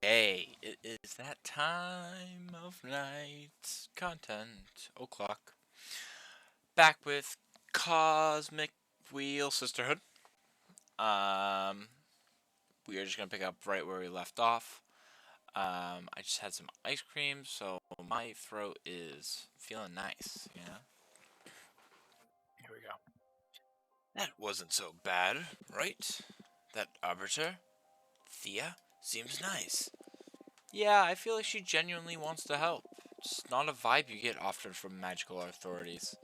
Okay, it is that time of night. Content o'clock. Back with Cosmic Wheel Sisterhood. Um, we are just gonna pick up right where we left off. I just had some ice cream, so my throat is feeling nice. Here we go. That wasn't so bad, right? That arbiter, Thea, seems nice. Yeah, I feel like she genuinely wants to help. It's not a vibe you get often from magical authorities.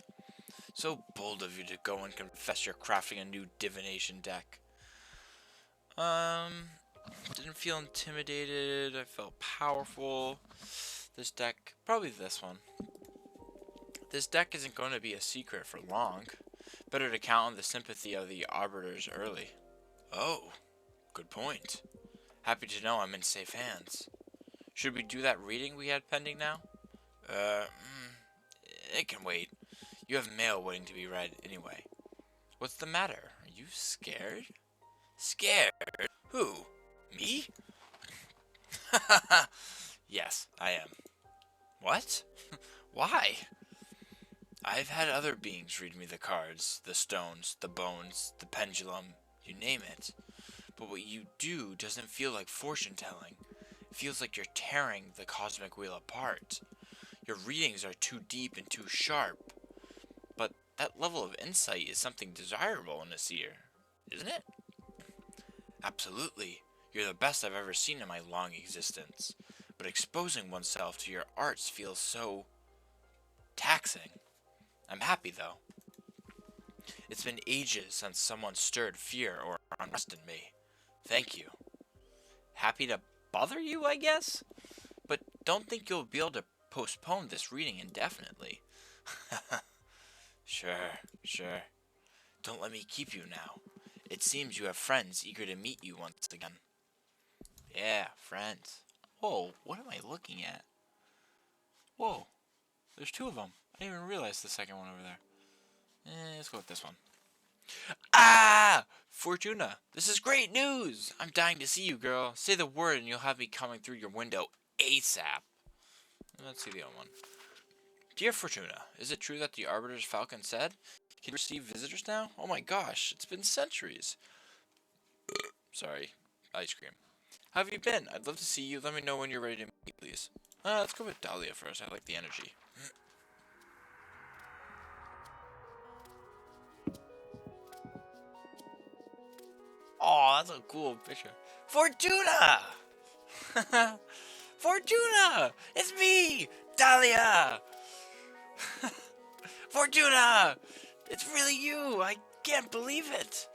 So bold of you to go and confess you're crafting a new divination deck. Um, didn't feel intimidated. I felt powerful. This deck, probably this one. This deck isn't going to be a secret for long. Better to count on the sympathy of the arbiters early. Oh, good point. Happy to know I'm in safe hands. Should we do that reading we had pending now? Uh, it can wait. You have mail waiting to be read anyway. What's the matter? Are you scared? Scared? Who? Me? Yes, I am. What? Why? I've had other beings read me the cards, the stones, the bones, the pendulum, you name it. But what you do doesn't feel like fortune telling. It feels like you're tearing the cosmic wheel apart. Your readings are too deep and too sharp. But that level of insight is something desirable in a seer, isn't it? Absolutely. You're the best I've ever seen in my long existence. But exposing oneself to your arts feels so taxing. I'm happy though. It's been ages since someone stirred fear or unrest in me. Thank you. Happy to bother you, I guess? But don't think you'll be able to postpone this reading indefinitely. Sure. Don't let me keep you now. It seems you have friends eager to meet you once again. Yeah, friends. Whoa, what am I looking at? Whoa, there's two of them. I didn't even realize the second one over there. Let's go with this one. Ah! Fortuna, this is great news! I'm dying to see you, girl. Say the word and you'll have me coming through your window ASAP. Let's see the other one. Dear Fortuna, is it true that the Arbiter's Falcon said can you receive visitors now? Oh my gosh, it's been centuries. Sorry, ice cream. How have you been? I'd love to see you. Let me know when you're ready to meet, please. Let's go with Dahlia first. I like the energy. Oh, that's a cool picture. Fortuna! Fortuna! It's me! Dahlia! Fortuna! It's really you! I can't believe it!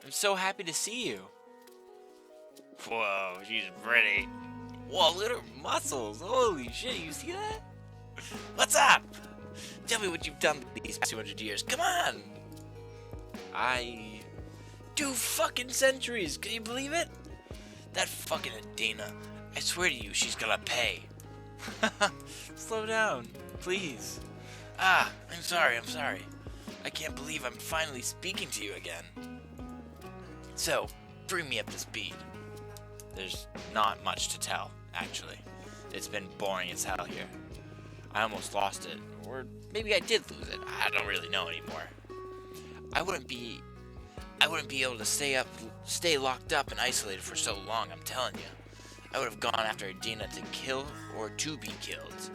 I'm so happy to see you. Whoa, she's pretty. Whoa, look at her muscles. Holy shit, you see that? What's up? Tell me what you've done these past 200 years. Come on! I... 2 fucking centuries, can you believe it? That fucking Adina. I swear to you, she's gonna pay. Slow down, please. I'm sorry. I can't believe I'm finally speaking to you again. So, bring me up to speed. There's not much to tell, actually. It's been boring as hell here. I almost lost it, or maybe I did lose it. I don't really know anymore. I wouldn't be able to stay locked up and isolated for so long, I'm telling you. I would have gone after Adina to kill or to be killed.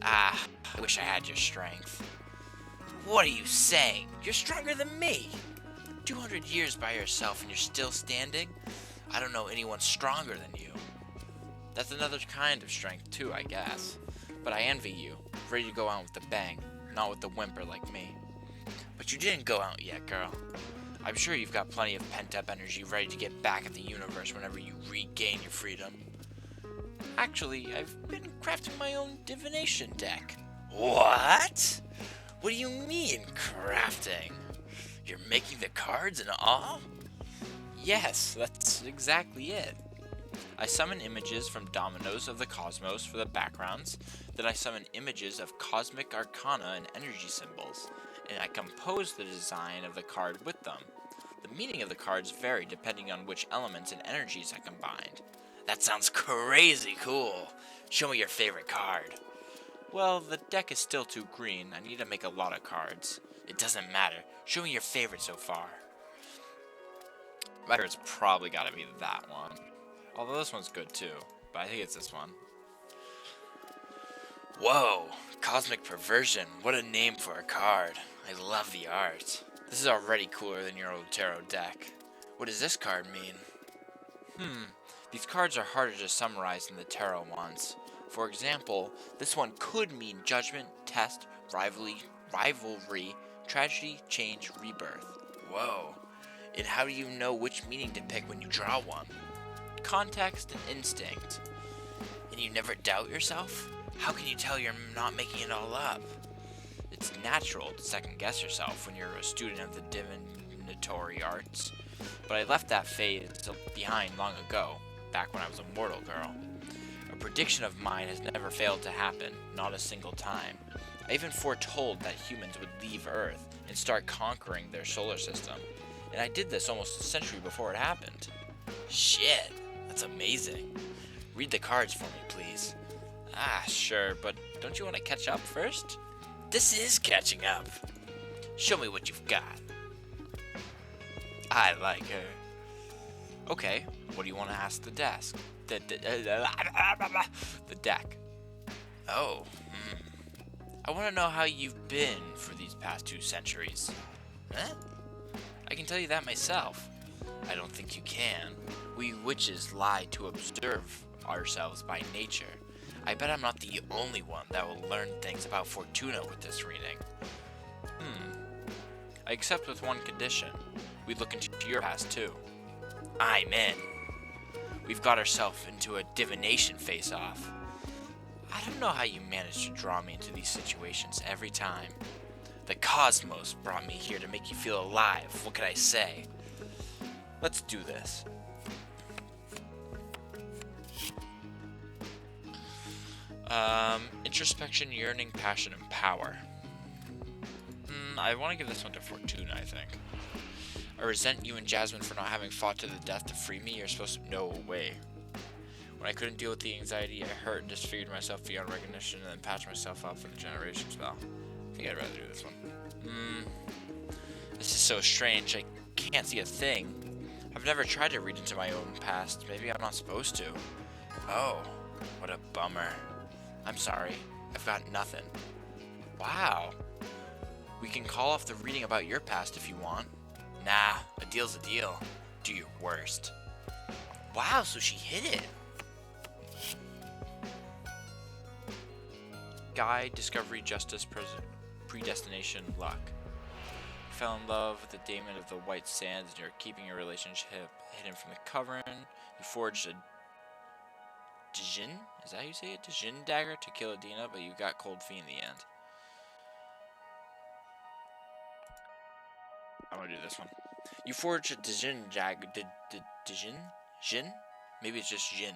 I wish I had your strength. What are you saying? You're stronger than me. 200 years by yourself and you're still standing? I don't know anyone stronger than you. That's another kind of strength too, I guess. But I envy you, ready to go out with a bang, not with a whimper like me. But you didn't go out yet, girl. I'm sure you've got plenty of pent-up energy ready to get back at the universe whenever you regain your freedom. Actually, I've been crafting my own divination deck. What? What do you mean, crafting? You're making the cards and all? Yes, that's exactly it. I summon images from dominoes of the cosmos for the backgrounds, then I summon images of cosmic arcana and energy symbols, and I compose the design of the card with them. The meaning of the cards vary depending on which elements and energies I combined. That sounds crazy cool. Show me your favorite card. Well, the deck is still too green. I need to make a lot of cards. It doesn't matter. Show me your favorite so far. My favorite's probably gotta be that one. Although this one's good too. But I think it's this one. Whoa! Cosmic Perversion. What a name for a card. I love the art. This is already cooler than your old tarot deck. What does this card mean? These cards are harder to summarize than the tarot ones. For example, this one could mean judgment, test, rivalry, tragedy, change, rebirth. Whoa. And how do you know which meaning to pick when you draw one? Context and instinct. And you never doubt yourself? How can you tell you're not making it all up? It's natural to second guess yourself when you're a student of the divinatory arts. But I left that phase behind long ago, back when I was a mortal girl. A prediction of mine has never failed to happen, not a single time. I even foretold that humans would leave Earth and start conquering their solar system. And I did this almost a century before it happened. Shit, that's amazing. Read the cards for me, please. Ah, sure, but don't you want to catch up first? This is catching up. Show me what you've got. I like her. Okay, what do you want to ask the desk? The deck. Oh, I want to know how you've been for these past 2 centuries. Huh? I can tell you that myself. I don't think you can. We witches lie to observe ourselves by nature. I bet I'm not the only one that will learn things about Fortuna with this reading. I accept with one condition. We look into your past too. I'm in. We've got ourselves into a divination face-off. I don't know how you manage to draw me into these situations every time. The cosmos brought me here to make you feel alive. What can I say? Let's do this. Introspection, yearning, passion, and power. I want to give this one to Fortuna, I think. I resent you and Jasmine for not having fought to the death to free me. You're supposed to know a way. When I couldn't deal with the anxiety, I hurt and disfigured myself beyond recognition and then patched myself up for the generation spell. I think I'd rather do this one. This is so strange. I can't see a thing. I've never tried to read into my own past. Maybe I'm not supposed to. Oh, what a bummer. I'm sorry. I've got nothing. Wow. We can call off the reading about your past if you want. Nah, a deal's a deal. Do your worst. Wow, so she hit it. Guide, discovery, justice, predestination, luck. You fell in love with the daemon of the white sands and you're keeping your relationship hidden from the covering. You forged a Djinn? Is that how you say it? Djinn dagger to kill Adina, but you got cold feet in the end. I'm gonna do this one. You forged a Djinn dagger. Djinn? Jinn? Maybe it's just Jinn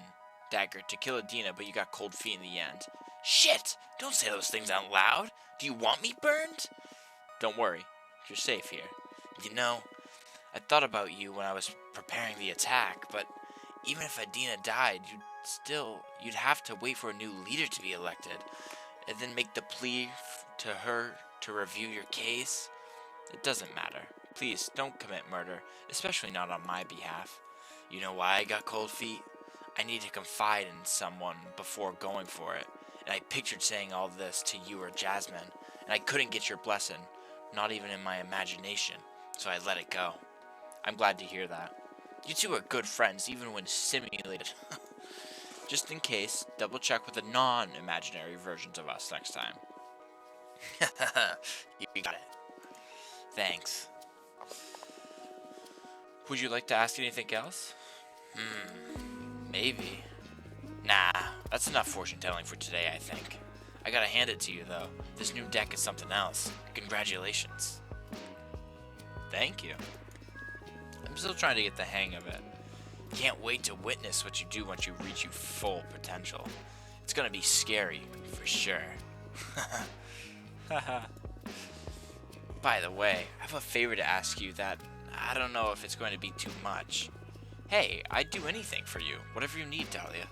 dagger to kill Adina, but you got cold feet in the end. Shit! Don't say those things out loud. Do you want me burned? Don't worry. You're safe here. You know, I thought about you when I was preparing the attack, but even if Adina died, you'd have to wait for a new leader to be elected, and then make the plea to her to review your case. It doesn't matter. Please, don't commit murder, especially not on my behalf. You know why I got cold feet? I need to confide in someone before going for it, and I pictured saying all this to you or Jasmine, and I couldn't get your blessing, not even in my imagination, so I let it go. I'm glad to hear that. You two are good friends, even when simulated. Just in case, double check with the non-imaginary versions of us next time. You got it. Thanks. Would you like to ask anything else? Maybe. Nah, that's enough fortune telling for today, I think. I gotta hand it to you, though. This new deck is something else. Congratulations. Thank you. I'm still trying to get the hang of it. Can't wait to witness what you do once you reach your full potential. It's gonna be scary, for sure. By the way, I have a favor to ask you that I don't know if it's going to be too much. Hey, I'd do anything for you. Whatever you need, Dahlia.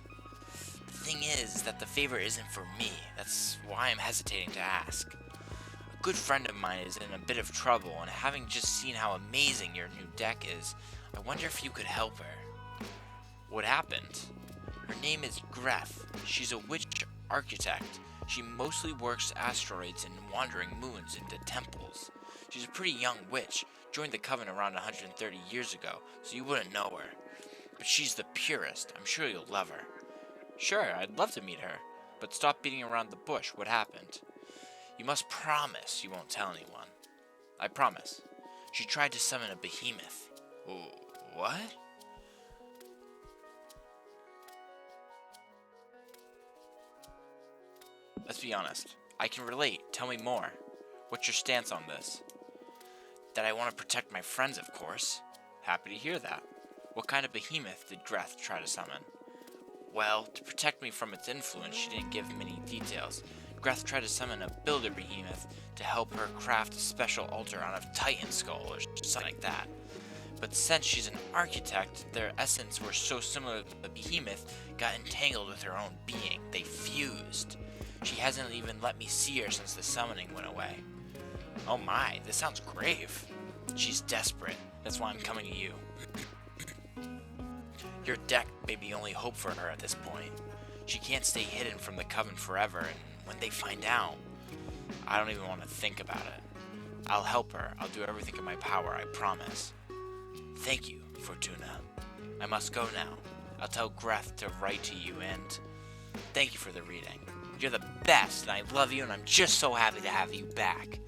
The thing is that the favor isn't for me. That's why I'm hesitating to ask. A good friend of mine is in a bit of trouble, and having just seen how amazing your new deck is, I wonder if you could help her. What happened? Her name is Grethe. She's a witch architect. She mostly works asteroids and wandering moons into temples. She's a pretty young witch, joined the coven around 130 years ago, so you wouldn't know her. But she's the purest. I'm sure you'll love her. Sure, I'd love to meet her, but stop beating around the bush. What happened? You must promise you won't tell anyone. I promise. She tried to summon a behemoth. What? Let's be honest. I can relate. Tell me more. What's your stance on this? That I want to protect my friends, of course. Happy to hear that. What kind of behemoth did Grethe try to summon? Well, to protect me from its influence, she didn't give many details. Grethe tried to summon a builder behemoth to help her craft a special altar on a titan skull or something like that. But since she's an architect, their essence were so similar that the behemoth got entangled with her own being. They fused. She hasn't even let me see her since the summoning went away. Oh my, this sounds grave. She's desperate. That's why I'm coming to you. Your deck may be the only hope for her at this point. She can't stay hidden from the coven forever, and when they find out, I don't even want to think about it. I'll help her. I'll do everything in my power, I promise. Thank you, Fortuna. I must go now. I'll tell Grethe to write to you, and thank you for the reading. You're the best, and I love you, and I'm just so happy to have you back.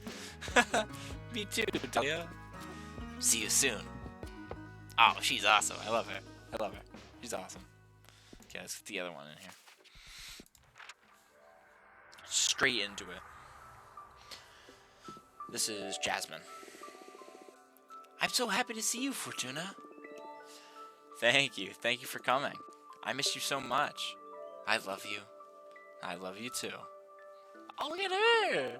Me too, Dahlia. See you soon. Oh, she's awesome. I love her. She's awesome. Okay, let's get the other one in here. Straight into it. This is Jasmine. I'm so happy to see you, Fortuna. Thank you. Thank you for coming. I miss you so much. I love you. I love you too. Oh, look at her!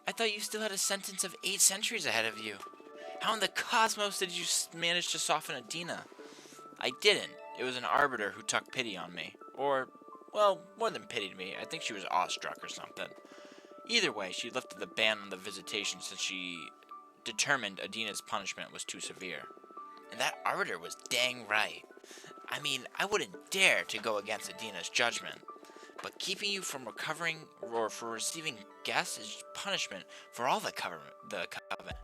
I thought you still had a sentence of 8 centuries ahead of you. How in the cosmos did you manage to soften Adina? I didn't. It was an arbiter who took pity on me. Or, well, more than pitied me. I think she was awestruck or something. Either way, she lifted the ban on the visitation since she determined Adina's punishment was too severe. And that arbiter was dang right. I mean, I wouldn't dare to go against Adina's judgment. But keeping you from recovering or for receiving guests is punishment for all the coven,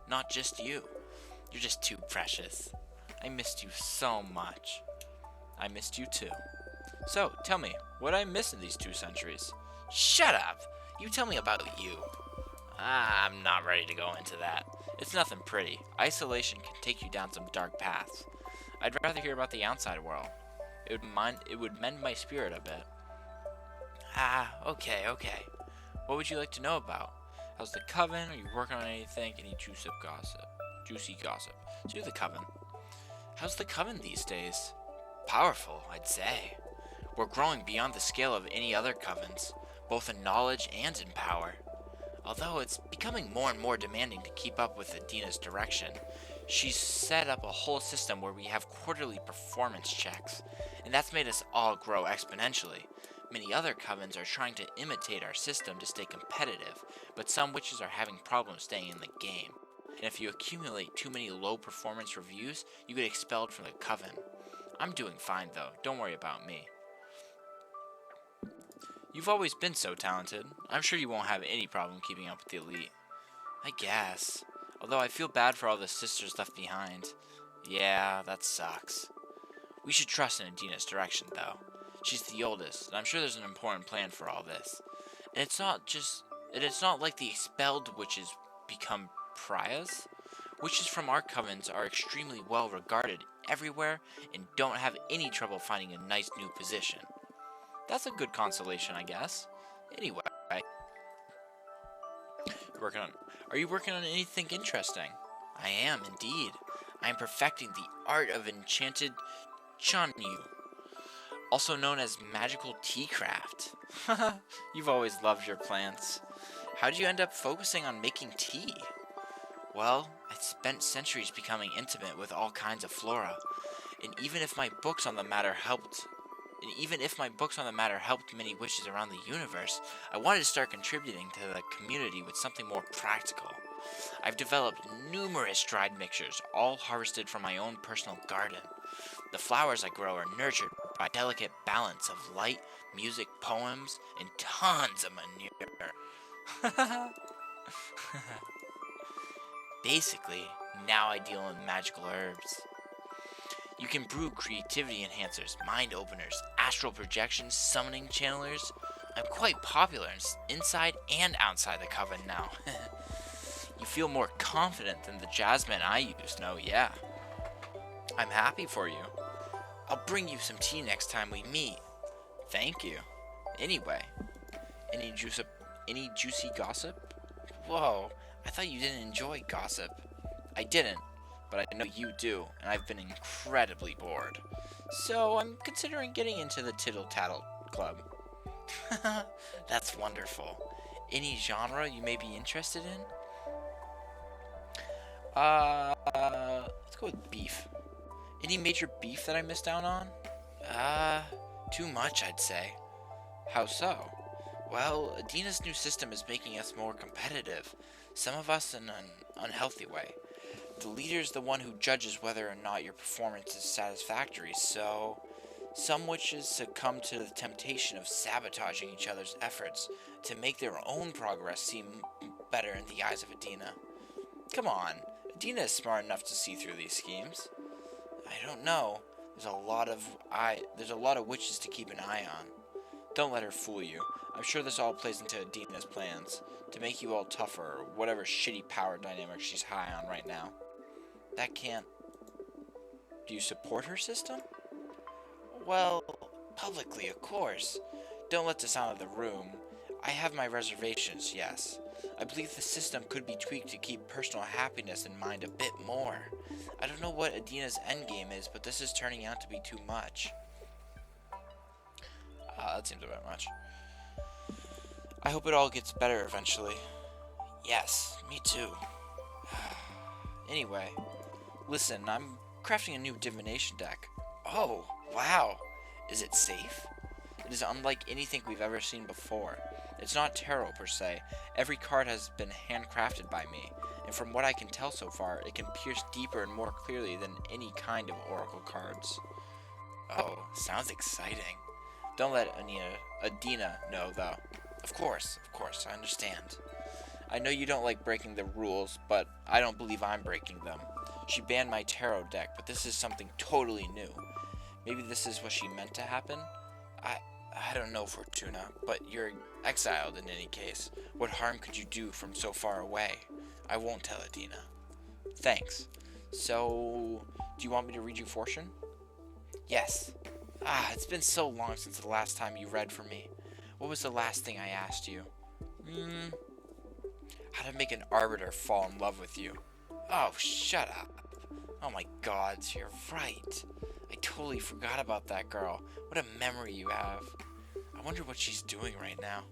not just you. You're just too precious. I missed you so much. I missed you too. So, tell me, what did I miss in these 2 centuries? Shut up! You tell me about you. I'm not ready to go into that. It's nothing pretty. Isolation can take you down some dark paths. I'd rather hear about the outside world. It would mend my spirit a bit. Okay. What would you like to know about? How's the coven? Are you working on anything? Any juicy gossip. Do the coven. How's the coven these days? Powerful, I'd say. We're growing beyond the scale of any other covens, both in knowledge and in power. Although it's becoming more and more demanding to keep up with Adina's direction, she's set up a whole system where we have quarterly performance checks, and that's made us all grow exponentially. Many other covens are trying to imitate our system to stay competitive, but some witches are having problems staying in the game. And if you accumulate too many low performance reviews, you get expelled from the coven. I'm doing fine though, don't worry about me. You've always been so talented. I'm sure you won't have any problem keeping up with the elite. I guess. Although I feel bad for all the sisters left behind. Yeah, that sucks. We should trust in Adina's direction though. She's the oldest, and I'm sure there's an important plan for all this. And it's not like the expelled witches become pariahs. Witches from our covens are extremely well regarded everywhere and don't have any trouble finding a nice new position. That's a good consolation, I guess. Anyway, are you working on anything interesting? I am indeed. I am perfecting the art of enchanted chanyu, also known as magical tea craft. You've always loved your plants. How did you end up focusing on making tea? Well, I spent centuries becoming intimate with all kinds of flora. And even if my books on the matter helped many witches around the universe, I wanted to start contributing to the community with something more practical. I've developed numerous dried mixtures, all harvested from my own personal garden. The flowers I grow are nurtured by a delicate balance of light, music, poems, and tons of manure. Basically, now I deal in magical herbs. You can brew creativity enhancers, mind openers, astral projections, summoning channelers. I'm quite popular inside and outside the coven now. You feel more confident than the Jasmine I used, no, yeah. I'm happy for you. I'll bring you some tea next time we meet. Thank you. Anyway, any juicy gossip? Whoa, I thought you didn't enjoy gossip. I didn't, but I know you do, and I've been incredibly bored. So I'm considering getting into the Tittle Tattle Club. That's wonderful. Any genre you may be interested in? Let's go with beef. Any major beef that I missed out on? Too much, I'd say. How so? Well, Adina's new system is making us more competitive, some of us in an unhealthy way. The leader's the one who judges whether or not your performance is satisfactory, so some witches succumb to the temptation of sabotaging each other's efforts to make their own progress seem better in the eyes of Adina. Come on, Adina is smart enough to see through these schemes. I don't know. There's a lot of witches to keep an eye on. Don't let her fool you. I'm sure this all plays into Adina's plans to make you all tougher or whatever shitty power dynamic she's high on right now. That can't... Do you support her system? Well, publicly, of course. Don't let this out of the room. I have my reservations, yes. I believe the system could be tweaked to keep personal happiness in mind a bit more. I don't know what Adina's endgame is, but this is turning out to be too much. That seems a bit much. I hope it all gets better eventually. Yes, me too. Anyway, listen, I'm crafting a new divination deck. Oh, wow. Is it safe? It is unlike anything we've ever seen before. It's not tarot per se. Every card has been handcrafted by me, and from what I can tell so far, it can pierce deeper and more clearly than any kind of oracle cards. Oh, sounds exciting. Don't let Adina know, though. Of course, I understand. I know you don't like breaking the rules, but I don't believe I'm breaking them. She banned my tarot deck, but this is something totally new. Maybe this is what she meant to happen? I don't know, Fortuna, but you're exiled in any case. What harm could you do from so far away? I won't tell Adina. Thanks. So, do you want me to read you fortune? Yes. It's been so long since the last time you read for me. What was the last thing I asked you? How to make an arbiter fall in love with you. Oh, shut up. Oh my god, you're right. I totally forgot about that girl. What a memory you have. I wonder what she's doing right now.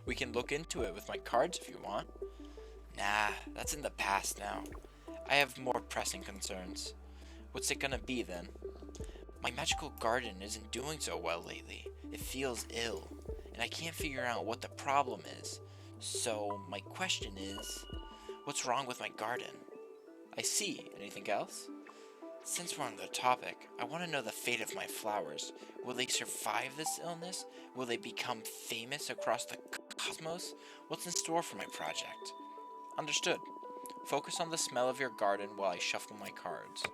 We can look into it with my cards if you want. Nah, that's in the past now. I have more pressing concerns. What's it gonna be then? My magical garden isn't doing so well lately. It feels ill, and I can't figure out what the problem is. So my question is, what's wrong with my garden? I see. Anything else? Since we're on the topic, I want to know the fate of my flowers. Will they survive this illness? Will they become famous across the cosmos? What's in store for my project? Understood. Focus on the smell of your garden while I shuffle my cards.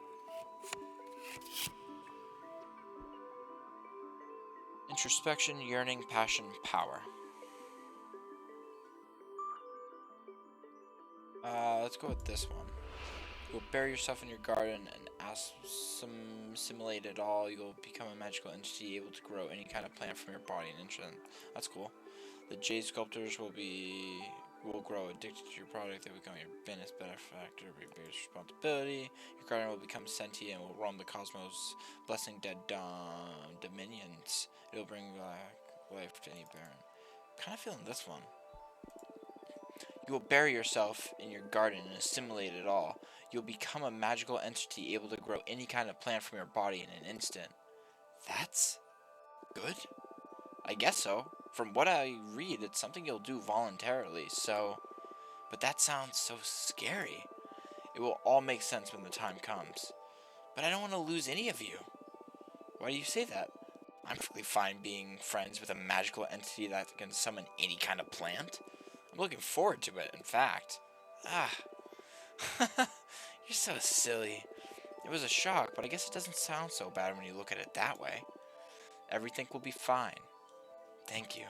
Introspection, yearning, passion, power. Let's go with this one. You'll bury yourself in your garden and assimilate it all. You'll become a magical entity able to grow any kind of plant from your body and instant. That's cool. The jade sculptors will grow addicted to your product. They become your benefactor, your biggest responsibility. Your garden will become sentient and will roam the cosmos, blessing dead dominions. It'll bring back life to any barren. Kind of feeling this one. You will bury yourself in your garden and assimilate it all. You'll become a magical entity able to grow any kind of plant from your body in an instant. That's good? I guess so. From what I read, it's something you'll do voluntarily, so... But that sounds so scary. It will all make sense when the time comes. But I don't want to lose any of you. Why do you say that? I'm perfectly fine being friends with a magical entity that can summon any kind of plant. I'm looking forward to it, in fact. Ah. You're so silly. It was a shock, but I guess it doesn't sound so bad when you look at it that way. Everything will be fine. Thank you.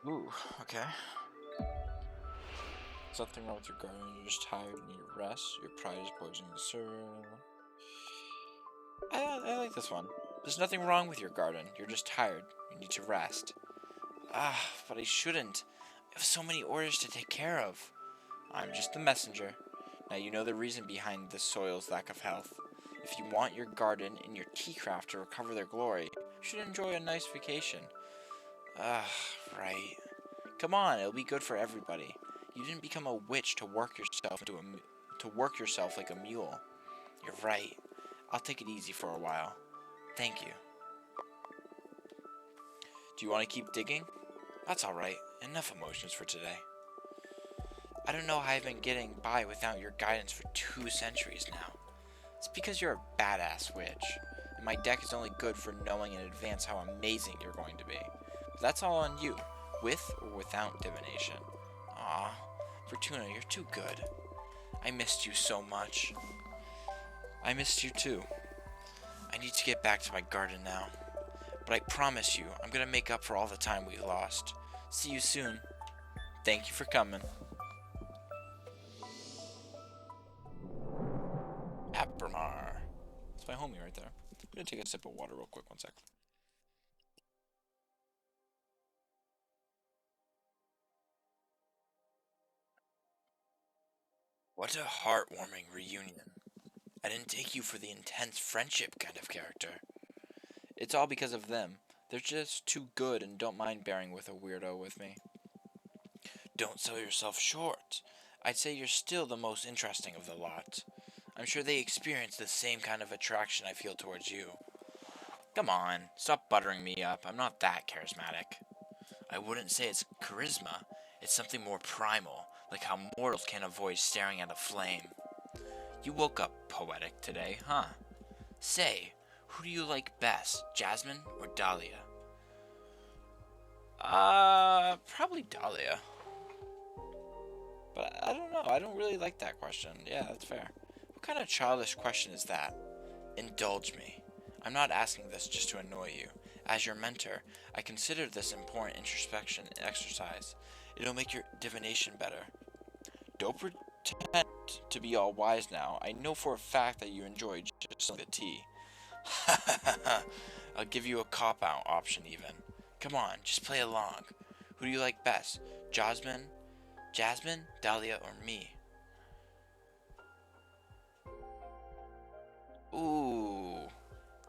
Ooh, okay. Something wrong with your garden, you're just tired and need to rest. Your pride is poisoning the server. I like this one. There's nothing wrong with your garden. You're just tired. You need to rest. Ah, but I shouldn't. I have so many orders to take care of. I'm just the messenger. Now you know the reason behind the soil's lack of health. If you want your garden and your tea craft to recover their glory, you should enjoy a nice vacation. Ah, right. Come on, it'll be good for everybody. You didn't become a witch to work yourself like a mule. You're right. I'll take it easy for a while. Thank you. Do you want to keep digging? That's alright. Enough emotions for today. I don't know how I've been getting by without your guidance for 2 centuries now. It's because you're a badass witch, and my deck is only good for knowing in advance how amazing you're going to be. But that's all on you, with or without divination. Aw, Fortuna, you're too good. I missed you so much. I missed you too. I need to get back to my garden now. But I promise you, I'm gonna make up for all the time we lost. See you soon. Thank you for coming. Abramar. That's my homie right there. I'm gonna take a sip of water real quick, 1 sec. What a heartwarming reunion. I didn't take you for the intense friendship kind of character. It's all because of them. They're just too good and don't mind bearing with a weirdo with me. Don't sell yourself short. I'd say you're still the most interesting of the lot. I'm sure they experience the same kind of attraction I feel towards you. Come on, stop buttering me up. I'm not that charismatic. I wouldn't say it's charisma. It's something more primal, like how mortals can't avoid staring at a flame. You woke up poetic today, huh? Say, who do you like best, Jasmine or Dahlia? Probably Dahlia. But I don't know. I don't really like that question. Yeah, that's fair. What kind of childish question is that? Indulge me. I'm not asking this just to annoy you. As your mentor, I consider this important introspection exercise. It'll make your divination better. Don't pretend to be all wise now. I know for a fact that you enjoy just the tea. I'll give you a cop-out option even. Come on, just play along. Who do you like best? Jasmine, Dahlia, or me? Ooh.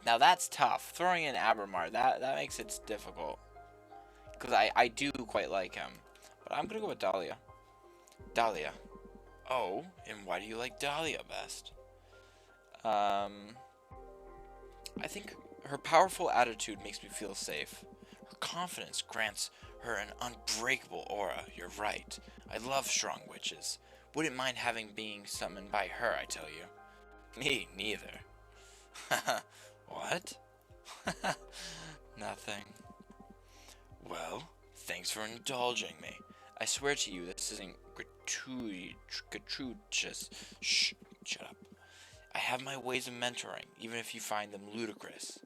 Now that's tough. Throwing in Abramar, that makes it difficult. Because I do quite like him. But I'm going to go with Dahlia. Dahlia. Oh, and why do you like Dahlia best? I think her powerful attitude makes me feel safe. Her confidence grants her an unbreakable aura. You're right. I love strong witches. Wouldn't mind having being summoned by her, I tell you. Me neither. What? Nothing. Well, thanks for indulging me. I swear to you, this isn't gratuitous. Shh, shut up. I have my ways of mentoring, even if you find them ludicrous.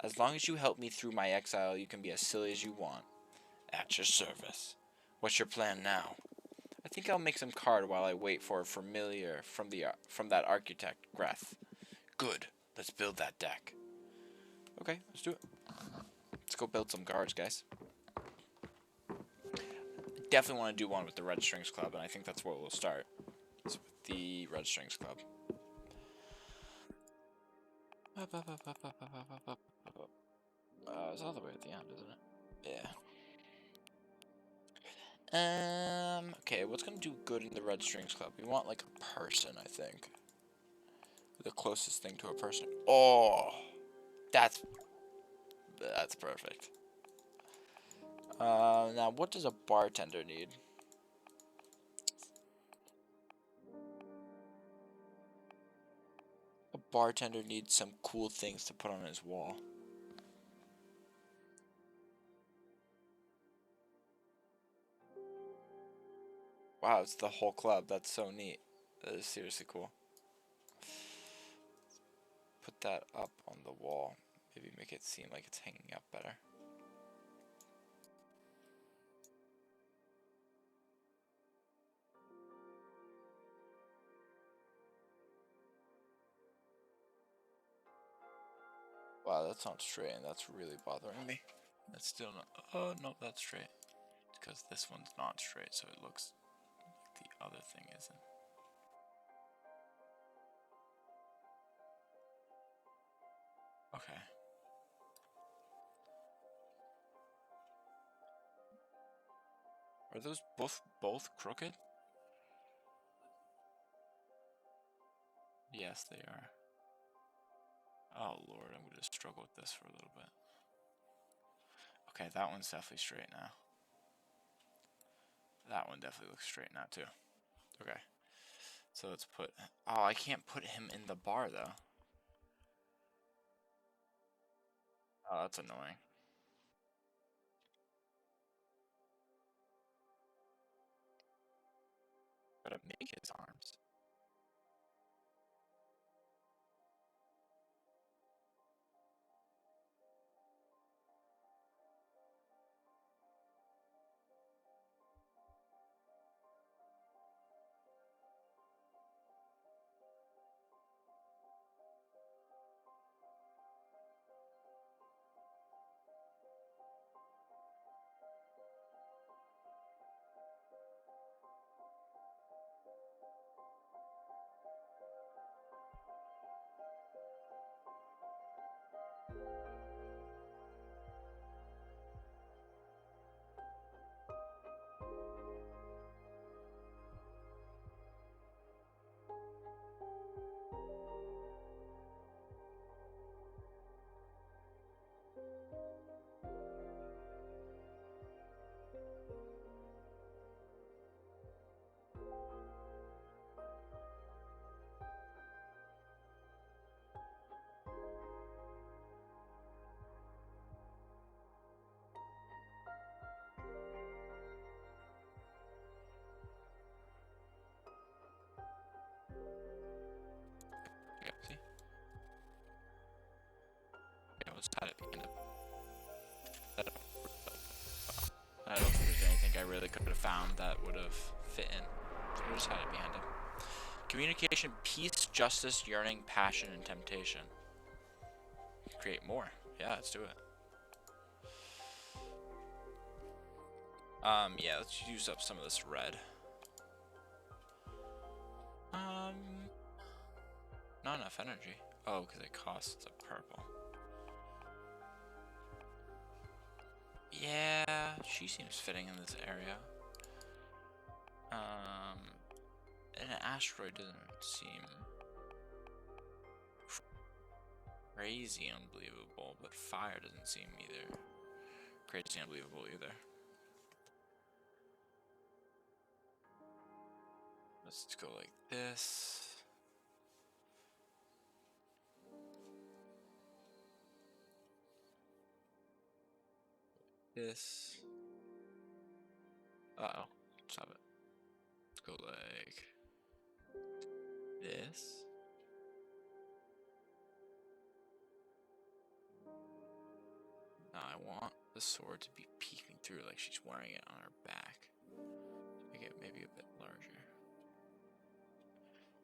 As long as you help me through my exile, you can be as silly as you want. At your service. What's your plan now? I think I'll make some card while I wait for a familiar from that architect, Grethe. Good. Let's build that deck. Okay, let's do it. Let's go build some cards, guys. Definitely want to do one with the Red Strings Club, and I think that's where we'll start. It's with the Red Strings Club. It's all the way at the end, isn't it? Yeah. Okay, what's gonna do good in the Red Strings Club? We want like a person, I think. The closest thing to a person. Oh, that's perfect. Now what does a bartender need? A bartender needs some cool things to put on his wall. Wow, it's the whole club. That's so neat. That is seriously cool. Put that up on the wall. Maybe make it seem like it's hanging up better. Wow, that's not straight, and that's really bothering me. That's still not. Oh, no, that's straight. Because this one's not straight, so it looks like the other thing isn't. Okay. Are those both crooked? Yes, they are. Oh lord, I'm gonna struggle with this for a little bit. Okay, that one's definitely straight now. That one definitely looks straight now too. Okay. So let's put... Oh, I can't put him in the bar though. Oh, that's annoying. Gotta make his arms. Yeah, see? Yeah, let's tie it behind him. I don't think there's anything I really could have found that would have fit in. So we'll just hide it behind him. Communication, peace, justice, yearning, passion, and temptation. Create more. Yeah, let's do it. Yeah, let's use up some of this red. Not enough energy. Oh, because it costs a purple. Yeah, she seems fitting in this area. An asteroid doesn't seem crazy unbelievable, but fire doesn't seem either crazy unbelievable either. Let's go like this. This. Uh-oh. Stop it. Let's go like this. Now I want the sword to be peeking through like she's wearing it on her back. Make it maybe a bit larger.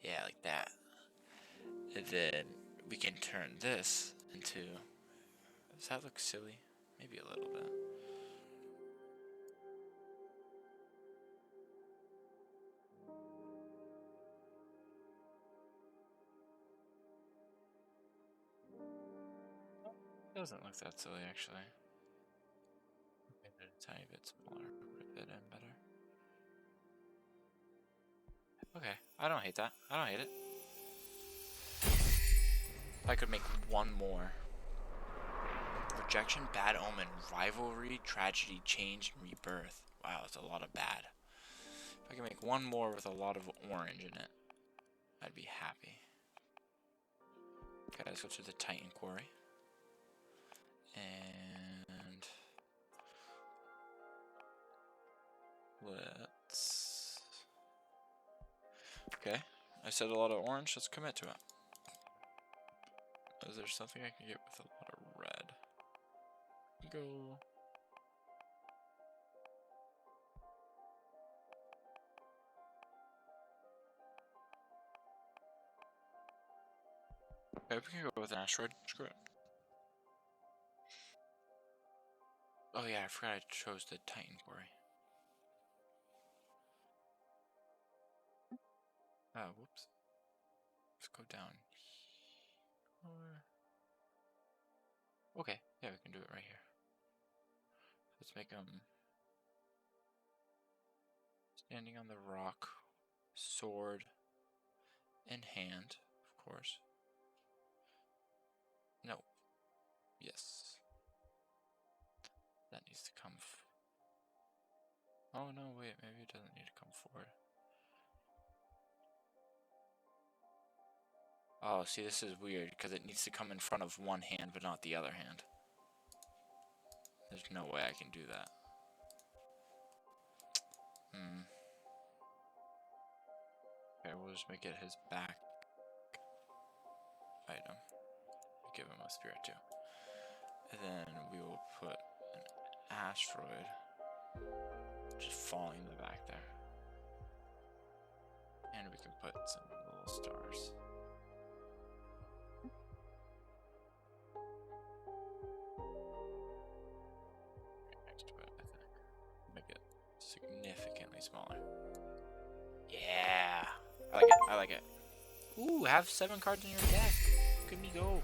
Yeah, like that. And then we can turn this into... Does that look silly? Maybe a little bit. It doesn't look that silly, actually. Made it a tiny bit smaller, would fit in better. Okay, I don't hate that. I don't hate it. If I could make one more. Rejection, bad omen, rivalry, tragedy, change, and rebirth. Wow, that's a lot of bad. If I can make one more with a lot of orange in it, I'd be happy. Okay, let's go to the Titan Quarry. And let's... Okay, I said a lot of orange, let's commit to it. Is there something I can get with a lot of red? Go... Okay, we can go with an asteroid. Screw it. Oh yeah, I forgot I chose the Titan Quarry. Oh, whoops. Let's go down. Okay, yeah, we can do it right here. Let's make them standing on the rock, sword in hand, of course. No. Yes. That needs to come. Oh no, wait, maybe it doesn't need to come forward. Oh, see, this is weird because it needs to come in front of one hand but not the other hand. There's no way I can do that. Okay, we'll just make it his back item. Give him a spirit too. And then we will put an asteroid just falling in the back there. And we can put some little stars. Next to it, I think. Make it significantly smaller. Yeah! I like it, I like it. Ooh, have 7 cards in your deck. Look at me go.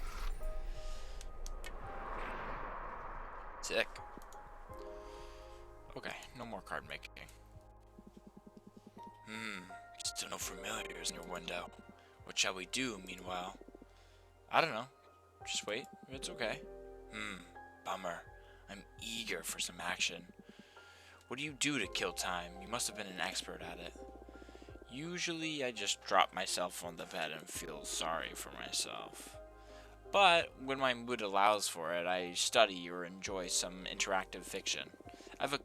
Sick. Okay, no more card making. Still no familiars in your window. What shall we do, meanwhile? I don't know. Just wait. It's okay. Bummer. I'm eager for some action. What do you do to kill time? You must have been an expert at it. Usually I just drop myself on the bed and feel sorry for myself. But when my mood allows for it, I study or enjoy some interactive fiction. I've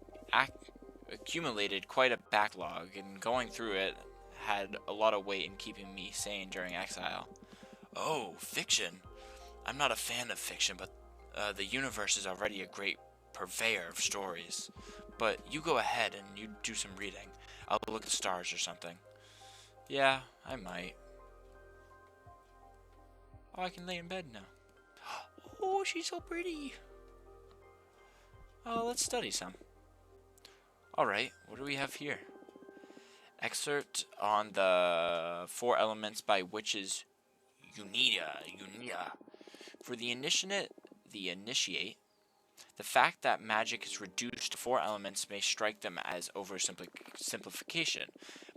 accumulated quite a backlog, and going through it had a lot of weight in keeping me sane during exile. Oh, fiction. I'm not a fan of fiction, but the universe is already a great purveyor of stories. But you go ahead and you do some reading. I'll look at stars or something. Yeah, I might. Oh, I can lay in bed now. Oh, she's so pretty. Oh, let's study some. Alright, what do we have here? Excerpt on the 4 elements by witches Unia. For the initiate, the fact that magic is reduced to 4 elements may strike them as oversimplification,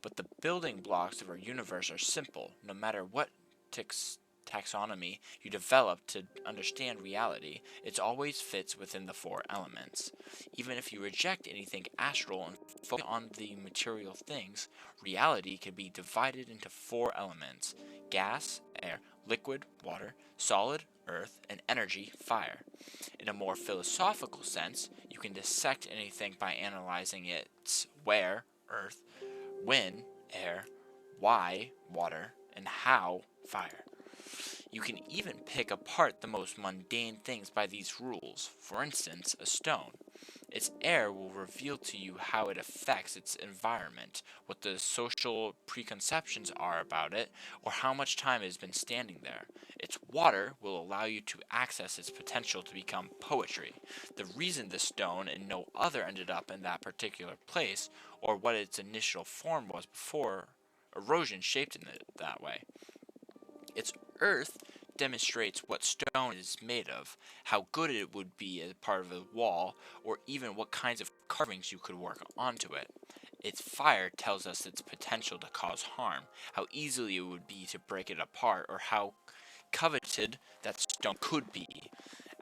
but the building blocks of our universe are simple. No matter what taxonomy you develop to understand reality, it always fits within the 4 elements. Even if you reject anything astral and focus on the material things, reality can be divided into 4 elements: gas, air, liquid, water, solid, earth, and energy, fire. In a more philosophical sense, you can dissect anything by analyzing its where, earth, when, air, why, water, and how, fire. You can even pick apart the most mundane things by these rules. For instance, a stone. Its air will reveal to you how it affects its environment, what the social preconceptions are about it, or how much time it has been standing there. Its water will allow you to access its potential to become poetry. The reason the stone and no other ended up in that particular place, or what its initial form was before erosion shaped it that way. Its earth demonstrates what stone is made of, how good it would be as part of a wall, or even what kinds of carvings you could work onto it. Its fire tells us its potential to cause harm, how easily it would be to break it apart, or how coveted that stone could be.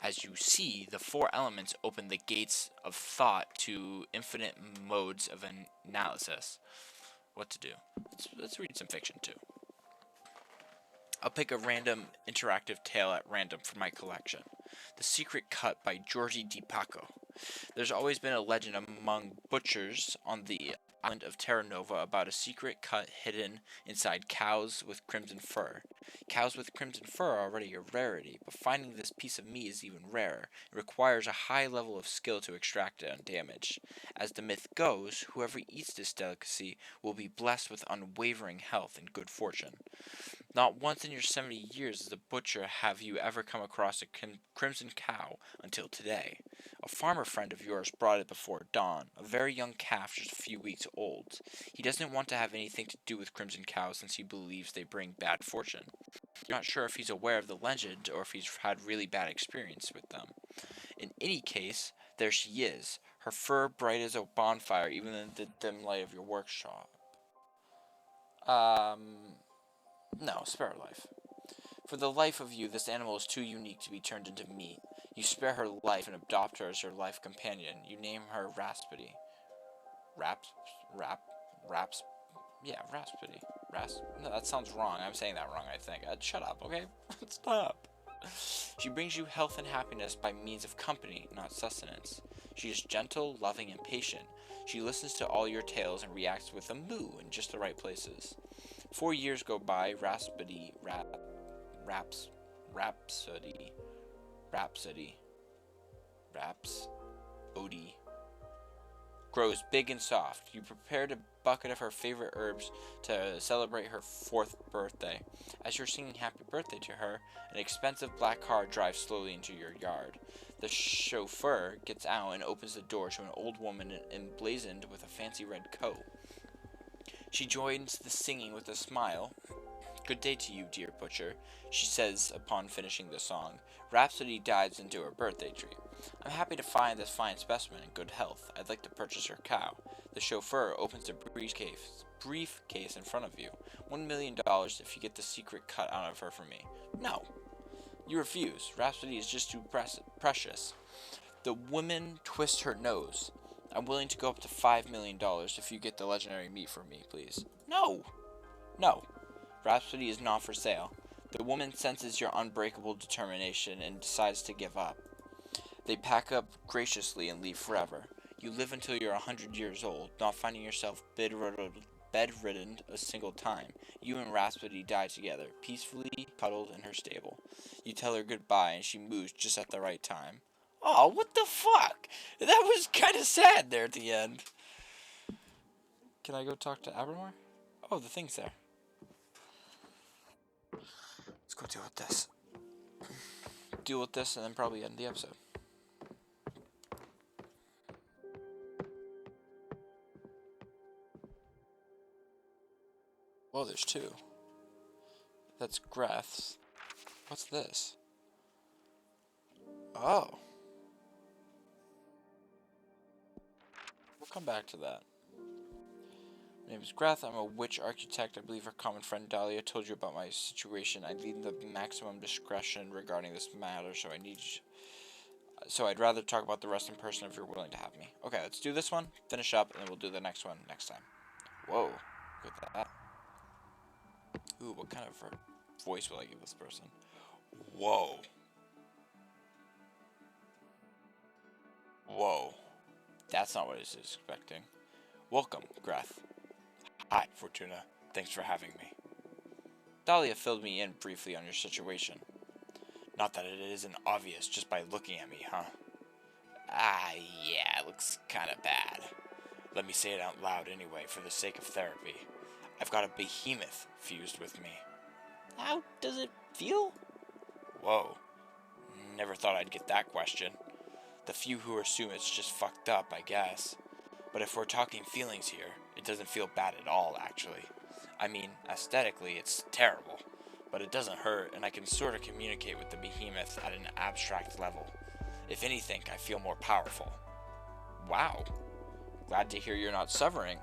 As you see, the four elements open the gates of thought to infinite modes of analysis. What to do? Let's read some fiction too. I'll pick a random interactive tale at random from my collection. The Secret Cut by Georgie Di Paco. There's always been a legend among butchers on the island of Terra Nova about a secret cut hidden inside cows with crimson fur. Cows with crimson fur are already a rarity, but finding this piece of meat is even rarer. It requires a high level of skill to extract it undamaged. As the myth goes, whoever eats this delicacy will be blessed with unwavering health and good fortune. Not once in your 70 years as a butcher have you ever come across a crimson cow until today. A farmer friend of yours brought it before dawn, a very young calf just a few weeks old. He doesn't want to have anything to do with crimson cows since he believes they bring bad fortune. You're not sure if he's aware of the legend or if he's had really bad experience with them. In any case, there she is, her fur bright as a bonfire even in the dim light of your workshop. No, spare her life. For the life of you, this animal is too unique to be turned into meat. You spare her life and adopt her as your life companion. You name her Raspity. Raspity. No, that sounds wrong. I'm saying that wrong, I think. Shut up, okay? Stop. She brings you health and happiness by means of company, not sustenance. She is gentle, loving, and patient. She listens to all your tales and reacts with a moo in just the right places. 4 years go by, Rhapsody grows big and soft. You prepared a bucket of her favorite herbs to celebrate her 4th birthday. As you're singing happy birthday to her, an expensive black car drives slowly into your yard. The chauffeur gets out and opens the door to an old woman emblazoned with a fancy red coat. She joins the singing with a smile. "Good day to you, dear butcher," she says upon finishing the song. Rhapsody dives into her birthday tree. "I'm happy to find this fine specimen in good health. I'd like to purchase her cow." The chauffeur opens a briefcase in front of you. $1 million if you get the secret cut out of her for me. No. You refuse. Rhapsody is just too precious. The woman twists her nose. "I'm willing to go up to $5 million if you get the legendary meat for me, please." No. No. Rhapsody is not for sale. The woman senses your unbreakable determination and decides to give up. They pack up graciously and leave forever. You live until you're 100 years old, not finding yourself bedridden a single time. You and Rhapsody die together, peacefully cuddled in her stable. You tell her goodbye and she moves just at the right time. Oh, what the fuck? That was kind of sad there at the end. Can I go talk to Abermore? Oh, the thing's there. Let's go deal with this. Deal with this and then probably end the episode. Well, there's 2. That's Grethe's. What's this? Oh. We'll come back to that. My name is Grethe. I'm a witch architect. I believe our common friend Dahlia told you about my situation. I need the maximum discretion regarding this matter, so I'd rather talk about the rest in person if you're willing to have me. Okay, let's do this one, finish up, and then we'll do the next one next time. Whoa, look at that. Ooh, what kind of voice will I give this person? Whoa. Whoa. That's not what I was expecting. Welcome, Grethe. Hi, Fortuna. Thanks for having me. Dahlia filled me in briefly on your situation. Not that it isn't obvious just by looking at me, huh? Yeah, it looks kinda bad. Let me say it out loud anyway, for the sake of therapy. I've got a behemoth fused with me. How does it feel? Whoa. Never thought I'd get that question. The few who assume it's just fucked up, I guess. But if we're talking feelings here, it doesn't feel bad at all, actually. I mean, aesthetically, it's terrible. but it doesn't hurt, and I can sort of communicate with the behemoth at an abstract level. If anything, I feel more powerful. Wow. Glad to hear you're not suffering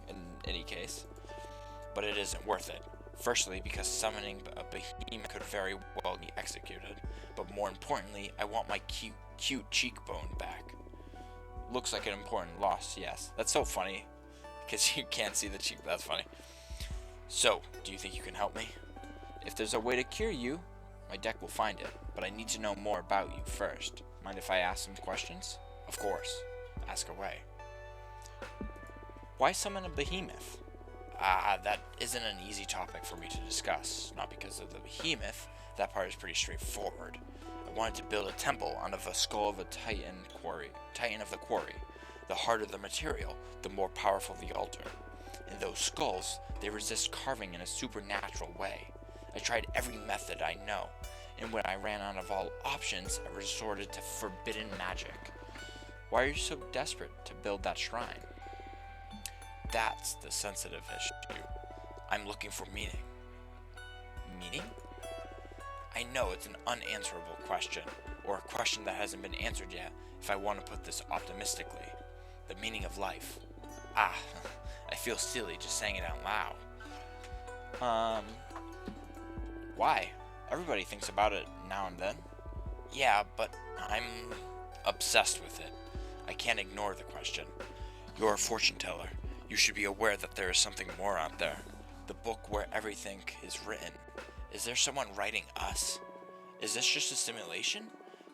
in any case. But it isn't worth it. Firstly, because summoning a behemoth could very well be executed, but more importantly, I want my cute cheekbone back. Looks like an important loss, yes. That's so funny, because you can't see the cheek. That's funny. So, do you think you can help me? If there's a way to cure you, my deck will find it, but I need to know more about you first. Mind if I ask some questions? Of course. Ask away. Why summon a behemoth? That isn't an easy topic for me to discuss. Not because of the behemoth, that part is pretty straightforward. I wanted to build a temple out of the skull of a titan of the quarry. The harder the material, the more powerful the altar. In those skulls, they resist carving in a supernatural way. I tried every method I know, and when I ran out of all options, I resorted to forbidden magic. Why are you so desperate to build that shrine? That's the sensitive issue. I'm looking for meaning. Meaning? I know it's an unanswerable question, or a question that hasn't been answered yet, if I want to put this optimistically. The meaning of life. I feel silly just saying it out loud. Why? Everybody thinks about it now and then. Yeah, but I'm obsessed with it. I can't ignore the question. You're a fortune teller. You should be aware that there is something more out there. The book where everything is written. Is there someone writing us? Is this just a simulation?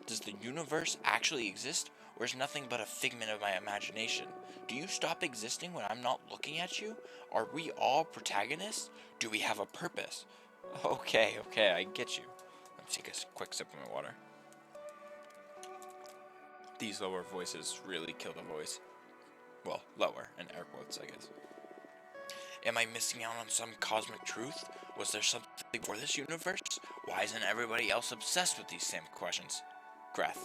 Does the universe actually exist, or is nothing but a figment of my imagination? Do you stop existing when I'm not looking at you? Are we all protagonists? Do we have a purpose? Okay, I get you. Let me take a quick sip of my water. These lower voices really kill the voice. Well, lower, in air quotes, I guess. Am I missing out on some cosmic truth? Was there something for this universe? Why isn't everybody else obsessed with these same questions? Grethe.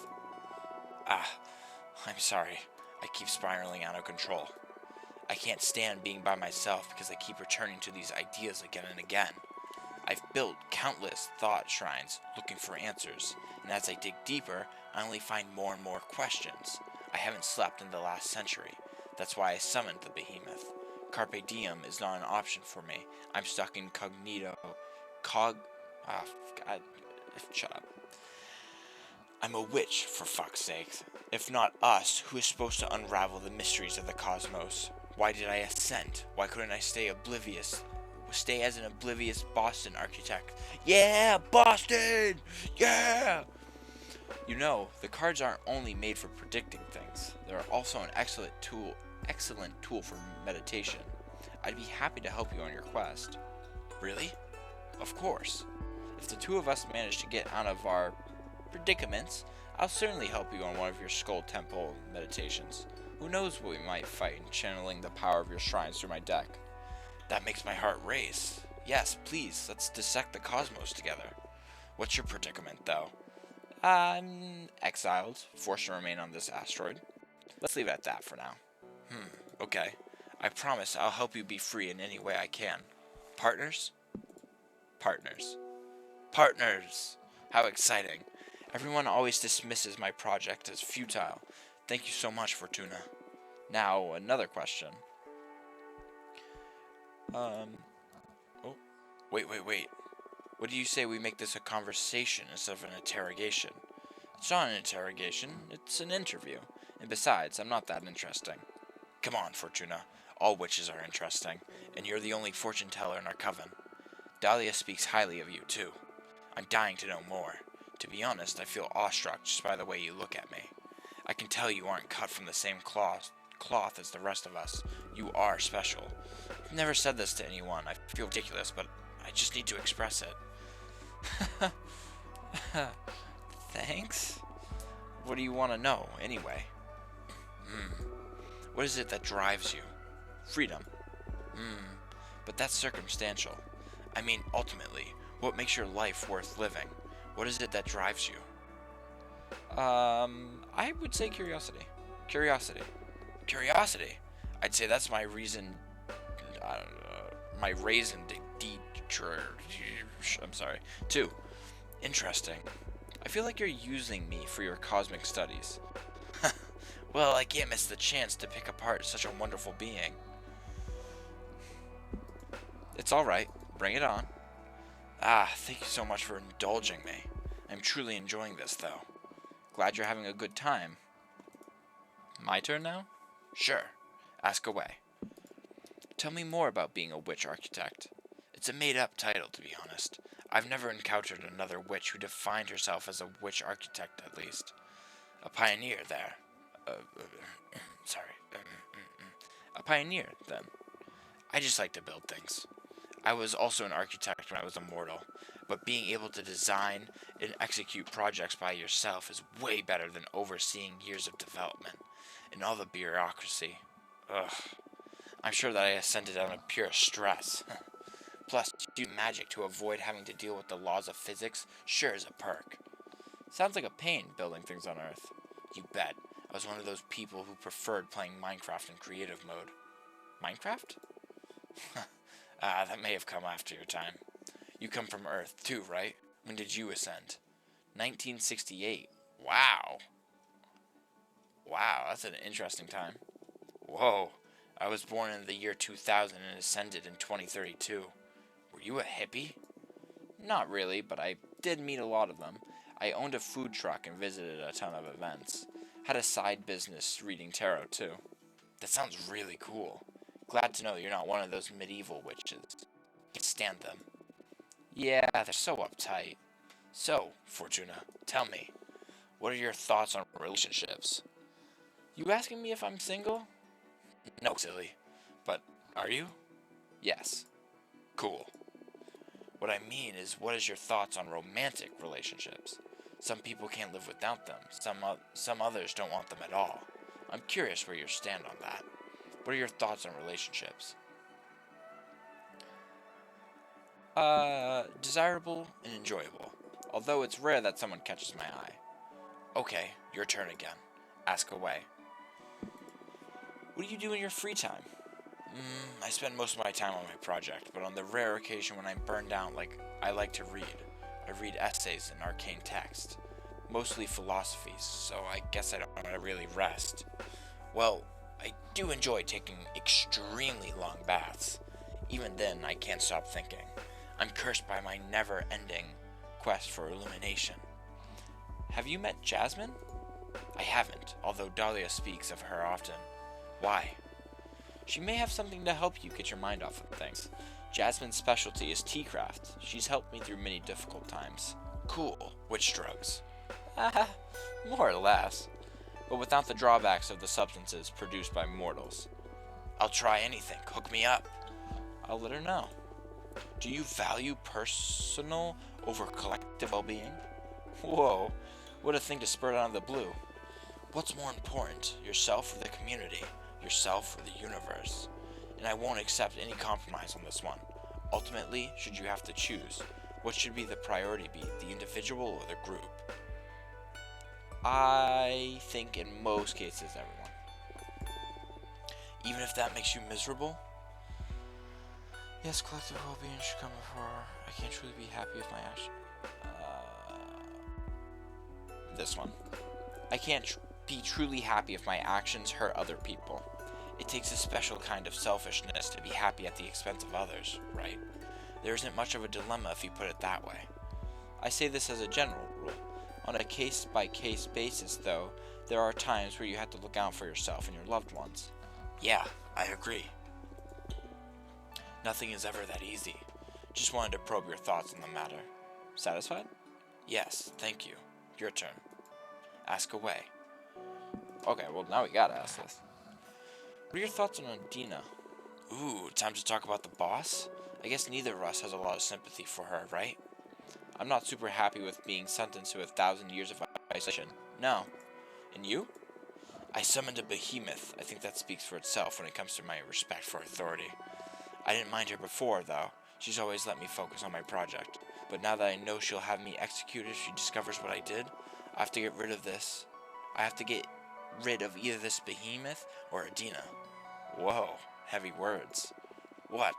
I'm sorry. I keep spiraling out of control. I can't stand being by myself because I keep returning to these ideas again and again. I've built countless thought shrines looking for answers, and as I dig deeper, I only find more and more questions. I haven't slept in the last century. That's why I summoned the behemoth. Carpe diem is not an option for me. I'm stuck in shut up. I'm a witch, for fuck's sake. If not us, who is supposed to unravel the mysteries of the cosmos? Why did I ascend? Why couldn't I stay as an oblivious Boston architect? Yeah, Boston! Yeah! You know, the cards aren't only made for predicting things. They're also an excellent tool for meditation. I'd be happy to help you on your quest. Really? Of course. If the two of us manage to get out of our predicaments, I'll certainly help you on one of your skull temple meditations. Who knows what we might fight in channeling the power of your shrines through my deck. That makes my heart race. Yes, please, let's dissect the cosmos together. What's your predicament, though? I'm exiled, forced to remain on this asteroid. Let's leave it at that for now. Okay. I promise I'll help you be free in any way I can. Partners? Partners. Partners! How exciting. Everyone always dismisses my project as futile. Thank you so much, Fortuna. Now, another question. Wait. What do you say we make this a conversation instead of an interrogation? It's not an interrogation, it's an interview. And besides, I'm not that interesting. Come on, Fortuna. All witches are interesting, and you're the only fortune teller in our coven. Dahlia speaks highly of you, too. I'm dying to know more. To be honest, I feel awestruck just by the way you look at me. I can tell you aren't cut from the same cloth as the rest of us. You are special. I've never said this to anyone. I feel ridiculous, but I just need to express it. Thanks? What do you want to know, anyway? What is it that drives you? Freedom. But that's circumstantial. I mean, ultimately, what makes your life worth living? What is it that drives you? I would say curiosity. Curiosity. I'd say that's my reason. My reason to I'm sorry. 2. Interesting. I feel like you're using me for your cosmic studies. Well, I can't miss the chance to pick apart such a wonderful being. It's alright. Bring it on. Ah, thank you so much for indulging me. I'm truly enjoying this, though. Glad you're having a good time. My turn now? Sure. Ask away. Tell me more about being a witch architect. It's a made-up title, to be honest. I've never encountered another witch who defined herself as a witch architect, at least. A pioneer there. A pioneer, then. I just like to build things. I was also an architect when I was a mortal, but being able to design and execute projects by yourself is way better than overseeing years of development and all the bureaucracy. Ugh. I'm sure that I ascended out of pure stress. Plus, using magic to avoid having to deal with the laws of physics sure is a perk. Sounds like a pain building things on Earth. You bet. I was one of those people who preferred playing Minecraft in creative mode. Minecraft? That may have come after your time. You come from Earth, too, right? When did you ascend? 1968. Wow. Wow, that's an interesting time. Whoa. I was born in the year 2000 and ascended in 2032. Were you a hippie? Not really, but I did meet a lot of them. I owned a food truck and visited a ton of events. Had a side business reading tarot, too. That sounds really cool. Glad to know you're not one of those medieval witches. Can't stand them. Yeah, they're so uptight. So, Fortuna, tell me, what are your thoughts on relationships? You asking me if I'm single? No, silly. But, are you? Yes. Cool. What I mean is, what is your thoughts on romantic relationships? Some people can't live without them. Some others don't want them at all. I'm curious where you stand on that. What are your thoughts on relationships? Desirable and enjoyable. Although it's rare that someone catches my eye. Okay, your turn again. Ask away. What do you do in your free time? I spend most of my time on my project, but on the rare occasion when I'm burned out, I like to read. I read essays and arcane text. Mostly philosophies, so I guess I don't want to really rest. Well, I do enjoy taking extremely long baths. Even then, I can't stop thinking. I'm cursed by my never-ending quest for illumination. Have you met Jasmine? I haven't, although Dahlia speaks of her often. Why? She may have something to help you get your mind off of things. Jasmine's specialty is tea craft. She's helped me through many difficult times. Cool. Which drugs? More or less. But without the drawbacks of the substances produced by mortals. I'll try anything. Hook me up. I'll let her know. Do you value personal over collective well-being? Whoa, what a thing to spurt out of the blue. What's more important, yourself or the community, yourself or the universe? And I won't accept any compromise on this one. Ultimately, should you have to choose, what should be the priority be, the individual or the group? I think in most cases, everyone. Even if that makes you miserable? Yes, collective well-being should come before. I can't truly be happy with my action. This one. I can't be truly happy if my actions hurt other people. It takes a special kind of selfishness to be happy at the expense of others, right? There isn't much of a dilemma if you put it that way. I say this as a general rule. On a case-by-case basis, though, there are times where you have to look out for yourself and your loved ones. Yeah, I agree. Nothing is ever that easy. Just wanted to probe your thoughts on the matter. Satisfied? Yes, thank you. Your turn. Ask away. Okay, well now we gotta ask this. What are your thoughts on Adina? Ooh, time to talk about the boss? I guess neither of us has a lot of sympathy for her, right? I'm not super happy with being sentenced to 1,000 years of isolation. No. And you? I summoned a behemoth. I think that speaks for itself when it comes to my respect for authority. I didn't mind her before, though. She's always let me focus on my project. But now that I know she'll have me executed if she discovers what I did, I have to get rid of this. I have to get rid of either this behemoth or Adina. Whoa, heavy words. What?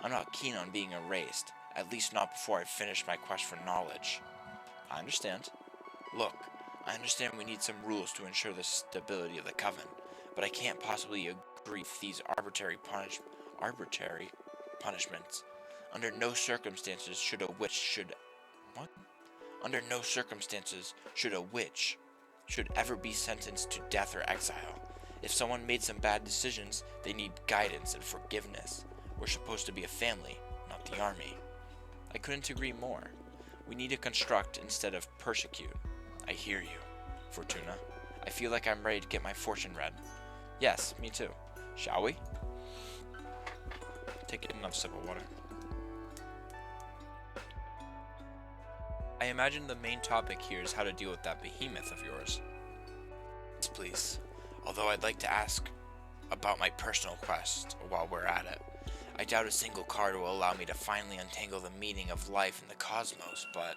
I'm not keen on being erased. At least not before I finish my quest for knowledge. I understand. Look, I understand we need some rules to ensure the stability of the Coven, but I can't possibly agree with these arbitrary punishments. Under no circumstances should a witch should what? Under no circumstances should a witch should ever be sentenced to death or exile. If someone made some bad decisions, they need guidance and forgiveness. We're supposed to be a family, not the army. I couldn't agree more. We need to construct instead of persecute. I hear you, Fortuna. I feel like I'm ready to get my fortune read. Yes, me too. Shall we? Take another sip of water. I imagine the main topic here is how to deal with that behemoth of yours. Yes, please. Although I'd like to ask about my personal quest while we're at it. I doubt a single card will allow me to finally untangle the meaning of life in the cosmos, but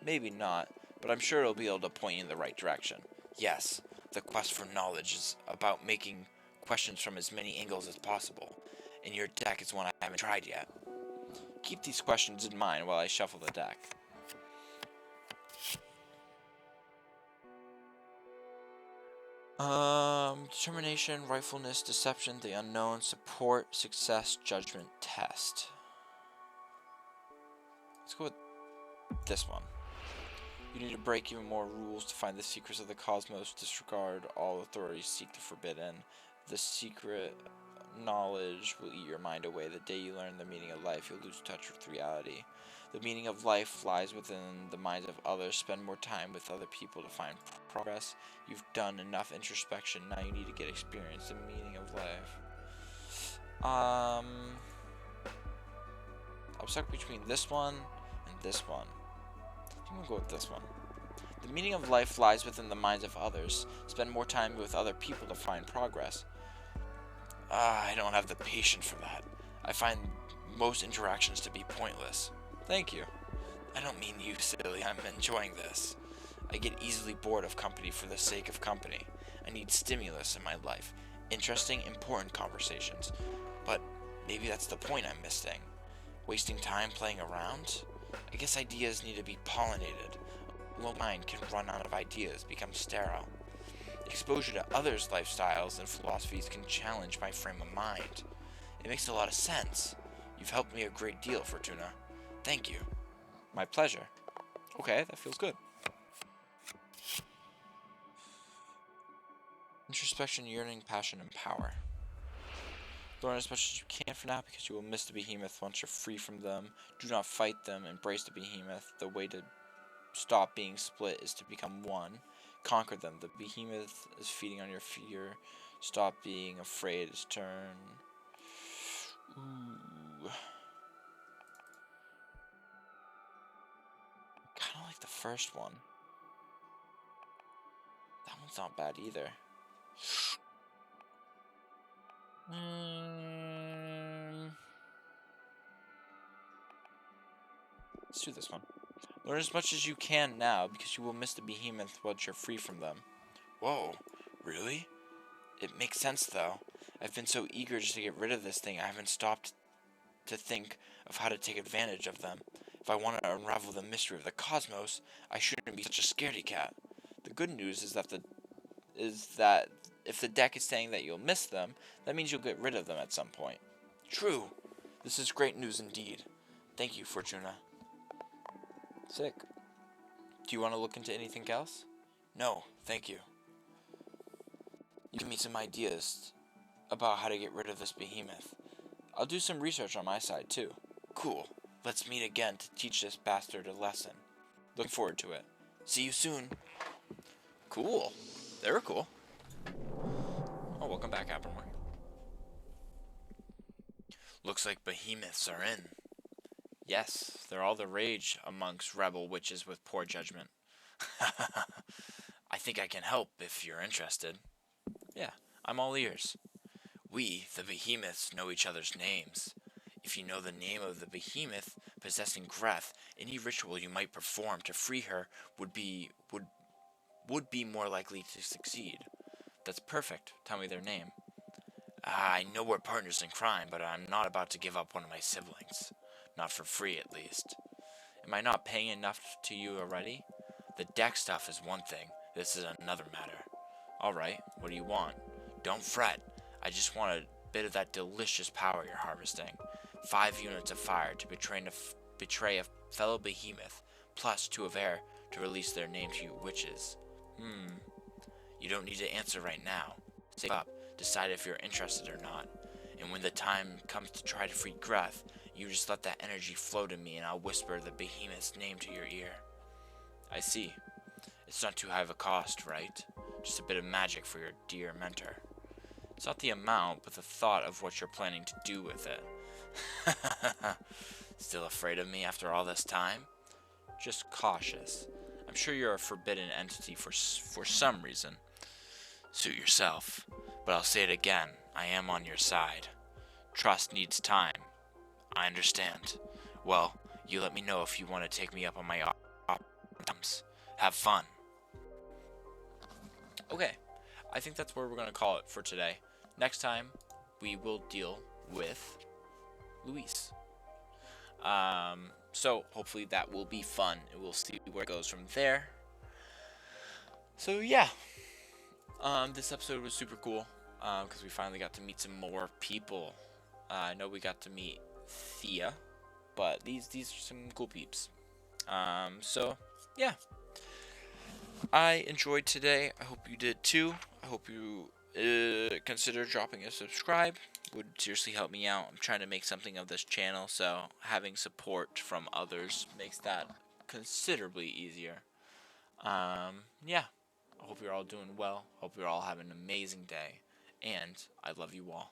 maybe not, but I'm sure it'll be able to point you in the right direction. Yes, the quest for knowledge is about making questions from as many angles as possible, and your deck is one I haven't tried yet. Keep these questions in mind while I shuffle the deck. Determination, rightfulness, deception, the unknown, support, success, judgment, test. Let's go with this one. You need to break even more rules to find the secrets of the cosmos, disregard all authorities, seek the forbidden. The secret knowledge will eat your mind away. The day you learn the meaning of life, you'll lose touch with reality. The meaning of life lies within the minds of others. Spend more time with other people to find progress. You've done enough introspection. Now you need to get experience. The meaning of life. I'm stuck between this one and this one. I'm gonna go with this one. The meaning of life lies within the minds of others. Spend more time with other people to find progress. I don't have the patience for that. I find most interactions to be pointless. Thank you. I don't mean you, silly. I'm enjoying this. I get easily bored of company for the sake of company. I need stimulus in my life. Interesting, important conversations. But maybe that's the point I'm missing. Wasting time playing around? I guess ideas need to be pollinated. A low mind can run out of ideas, become sterile. Exposure to others' lifestyles and philosophies can challenge my frame of mind. It makes a lot of sense. You've helped me a great deal, Fortuna. Thank you. My pleasure. Okay, that feels good. Introspection, yearning, passion, and power. Learn as much as you can for now because you will miss the behemoth once you're free from them. Do not fight them. Embrace the behemoth. The way to stop being split is to become one. Conquer them. The behemoth is feeding on your fear. Stop being afraid. Its turn. Ooh. Kind of like the first one. That one's not bad either. Let's do this one. Learn as much as you can now because you will miss the behemoth once you're free from them. Whoa, really? It makes sense though. I've been so eager just to get rid of this thing I haven't stopped to think of how to take advantage of them. If I want to unravel the mystery of the cosmos, I shouldn't be such a scaredy cat. The good news is that if the deck is saying that you'll miss them, that means you'll get rid of them at some point. True. This is great news indeed. Thank you, Fortuna. Sick. Do you want to look into anything else? No, thank you. You give me some ideas about how to get rid of this behemoth. I'll do some research on my side, too. Cool. Let's meet again to teach this bastard a lesson. Looking forward to it. See you soon. Cool. They were cool. Oh, welcome back, Appermore. Looks like behemoths are in. Yes, they're all the rage amongst rebel witches with poor judgment. I think I can help if you're interested. Yeah, I'm all ears. We, the behemoths, know each other's names. If you know the name of the behemoth possessing Grethe, any ritual you might perform to free her would be more likely to succeed. That's perfect. Tell me their name. I know we're partners in crime, but I'm not about to give up one of my siblings. Not for free, at least. Am I not paying enough to you already? The deck stuff is one thing. This is another matter. Alright, what do you want? Don't fret. I just want a bit of that delicious power you're harvesting. 5 units of fire to betray a fellow behemoth, plus 2 of air to release their name to you witches. You don't need to answer right now. Save up, decide if you're interested or not. And when the time comes to try to free Grethe, you just let that energy flow to me and I'll whisper the behemoth's name to your ear. I see. It's not too high of a cost, right? Just a bit of magic for your dear mentor. It's not the amount, but the thought of what you're planning to do with it. Still afraid of me after all this time? Just cautious. I'm sure you're a forbidden entity for some reason. Suit yourself. But I'll say it again, I am on your side. Trust needs time. I understand. Well, you let me know if you want to take me up on my terms. Have fun. Okay, I think that's where we're going to call it for today. Next time, we will deal with Luis. So hopefully that will be fun, and we'll see where it goes from there. So yeah, this episode was super cool because we finally got to meet some more people. I know we got to meet Thea, but these are some cool peeps. So yeah, I enjoyed today. I hope you did too. I hope you consider dropping a subscribe. Would seriously help me out. I'm trying to make something of this channel, so having support from others makes that considerably easier. Yeah, I hope you're all doing well. Hope you're all having an amazing day, and I love you all.